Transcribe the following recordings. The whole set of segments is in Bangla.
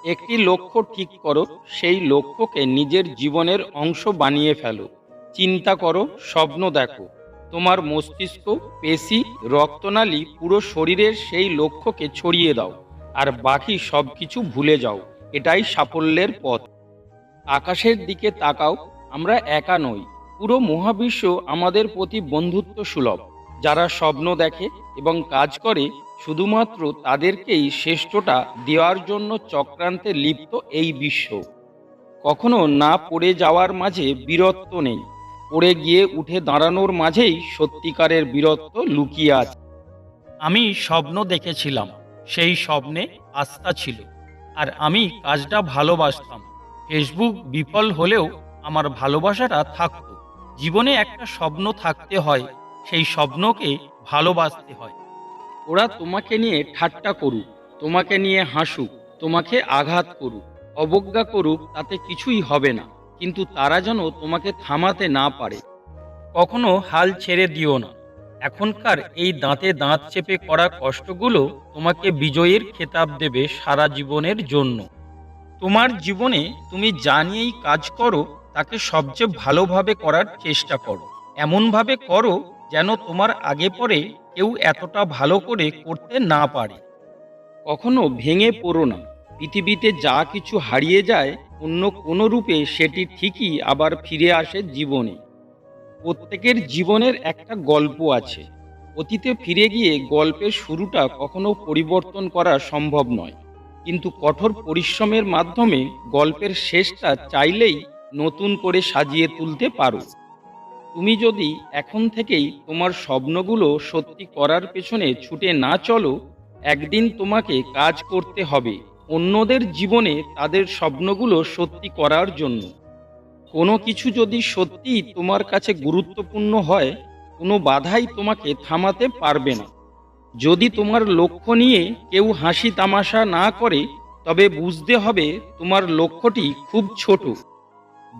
একটি লক্ষ্য ঠিক করো, সেই লক্ষ্যকে নিজের জীবনের অংশ বানিয়ে ফেলো। চিন্তা করো, স্বপ্ন দেখো। তোমার মস্তিষ্ক, পেশি, রক্তনালী পুরো শরীরের সেই লক্ষ্যকে ছড়িয়ে দাও, আর বাকি সব কিছু ভুলে যাও। এটাই সাফল্যের পথ। আকাশের দিকে তাকাও, আমরা একা নই। পুরো মহাবিশ্ব আমাদের প্রতি বন্ধুত্ব সুলভ। যারা স্বপ্ন দেখে এবং কাজ করে, শুধুমাত্র তাদেরকেই শ্রেষ্ঠটা দেওয়ার জন্য চক্রান্তে লিপ্ত এই বিশ্ব। কখনো না পড়ে যাওয়ার মাঝে বীরত্ব নেই, পড়ে গিয়ে উঠে দাঁড়ানোর মাঝেই সত্যিকারের বীরত্ব লুকিয়ে আছে। আমি স্বপ্ন দেখেছিলাম, সেই স্বপ্নে আস্থা ছিল, আর আমি কাজটা ভালোবাসতাম। ফেসবুক বিফল হলেও আমার ভালোবাসাটা থাকতো। জীবনে একটা স্বপ্ন থাকতে হয়, সেই স্বপ্নকে ভালোবাসতে হয়। ওরা তোমাকে নিয়ে ঠাট্টা করুক, তোমাকে নিয়ে হাসুক, তোমাকে আঘাত করুক, অবজ্ঞা করুক, তাতে কিছুই হবে না। কিন্তু তারা যেন তোমাকে থামাতে না পারে। কখনো হাল ছেড়ে দিও না। এখনকার এই দাঁতে দাঁত চেপে করা কষ্টগুলো তোমাকে বিজয়ের খেতাব দেবে সারা জীবনের জন্য। তোমার জীবনে তুমি যা নিয়েই কাজ করো, তাকে সবচেয়ে ভালোভাবে করার চেষ্টা করো। এমনভাবে করো যেন তোমার আগে পরে কেউ এতটা ভালো করে করতে না পারে। কখনো ভেঙে পড়ো না। পৃথিবীতে যা কিছু হারিয়ে যায়, অন্য কোনো রূপে সেটি ঠিকই আবার ফিরে আসে জীবনে। প্রত্যেকের জীবনের একটা গল্প আছে। অতীতে ফিরে গিয়ে গল্পের শুরুটা কখনো পরিবর্তন করা সম্ভব নয়, কিন্তু কঠোর পরিশ্রমের মাধ্যমে গল্পের শেষটা চাইলেই নতুন করে সাজিয়ে তুলতে পারো। তুমি যদি এখন থেকেই তোমার স্বপ্নগুলো সত্যি করার পেছনে ছুটে না চলো, একদিন তোমাকে কাজ করতে হবে অন্যদের জীবনে তাদের স্বপ্নগুলো সত্যি করার জন্য। কোনো কিছু যদি সত্যি তোমার কাছে গুরুত্বপূর্ণ হয়, কোনো বাধাই তোমাকে থামাতে পারবে না। যদি তোমার লক্ষ্য নিয়ে কেউ হাসি তামাশা না করে, তবে বুঝতে হবে তোমার লক্ষ্যটি খুব ছোট।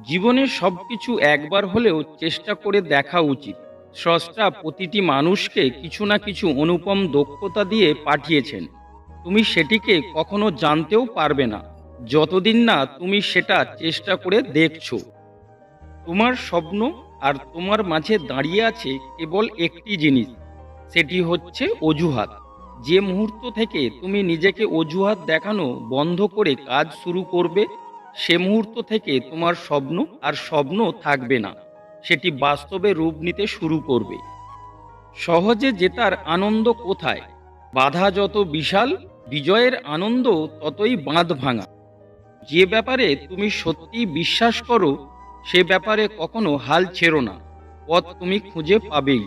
জীবনের সবকিছু একবার হলেও চেষ্টা করে দেখা উচিত। স্রষ্টা প্রতিটি মানুষকে কিছু না কিছু অনুপম দক্ষতা দিয়ে পাঠিয়েছেন। তুমি সেটিকে কখনো জানতেও পারবে না, যতদিন না তুমি সেটা চেষ্টা করে দেখছো। তোমার স্বপ্ন আর তোমার মাঝে দাঁড়িয়ে আছে কেবল একটি জিনিস, সেটি হচ্ছে অজুহাত। যে মুহূর্ত থেকে তুমি নিজেকে অজুহাত দেখানো বন্ধ করে কাজ শুরু করবে, সে মুহূর্ত থেকে তোমার স্বপ্ন আর স্বপ্ন থাকবে না, সেটি বাস্তবে রূপ নিতে শুরু করবে। সহজে জেতার আনন্দ কোথায়? বাধা যত বিশাল, বিজয়ের আনন্দ ততই বাঁধ ভাঙা। যে ব্যাপারে তুমি সত্যিই বিশ্বাস করো, সে ব্যাপারে কখনো হাল ছেড়ো না। পথ তুমি খুঁজে পাবেই।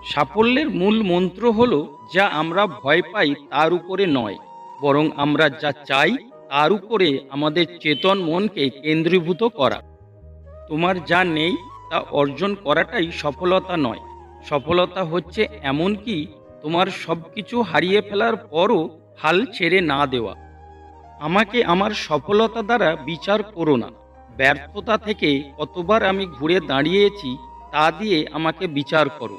সাফল্যের মূল মন্ত্র হলো, যা আমরা ভয় পাই তার উপরে নয়, বরং আমরা যা চাই তার উপরে আমাদের চেতন মনকে কেন্দ্রীভূত করা। তোমার যা নেই তা অর্জন করাটাই সফলতা নয়। সফলতা হচ্ছে এমনকি তোমার সব কিছু হারিয়ে ফেলার পরও হাল ছেড়ে না দেওয়া। আমাকে আমার সফলতা দ্বারা বিচার করো না। ব্যর্থতা থেকে কতবার আমি ঘুরে দাঁড়িয়েছি তা দিয়ে আমাকে বিচার করো।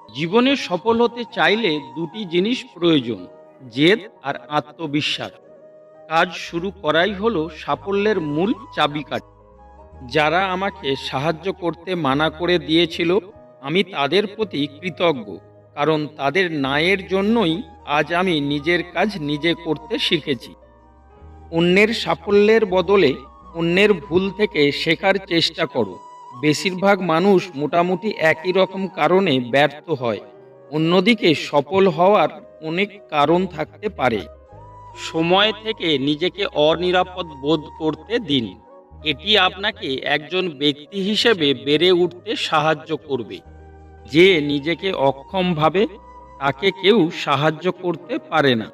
জীবনে সফল হতে চাইলে দুটি জিনিস প্রয়োজন, জেদ আর আত্মবিশ্বাস। কাজ শুরু করাই হলো সাফল্যের মূল চাবিকাঠি। যারা আমাকে সাহায্য করতে মানা করে দিয়েছিল, আমি তাদের প্রতি কৃতজ্ঞ, কারণ তাদের ন্যায়ের জন্যই আজ আমি নিজের কাজ নিজে করতে শিখেছি। অন্যের সাফল্যের বদলে অন্যের ভুল থেকে শেখার চেষ্টা করো। বেশিরভাগ মানুষ মোটামুটি একই রকম কারণে ব্যর্থ হয়। অন্যদিকে সফল হওয়ার অনেক কারণ থাকতে পারে। সময় থেকে নিজেকে অনিরাপদ বোধ করতে দিন। এটি আপনাকে একজন ব্যক্তি হিসেবে বেড়ে উঠতে সাহায্য করবে। যে নিজেকে অক্ষম ভাবে, তাকে কেউ সাহায্য করতে পারে না।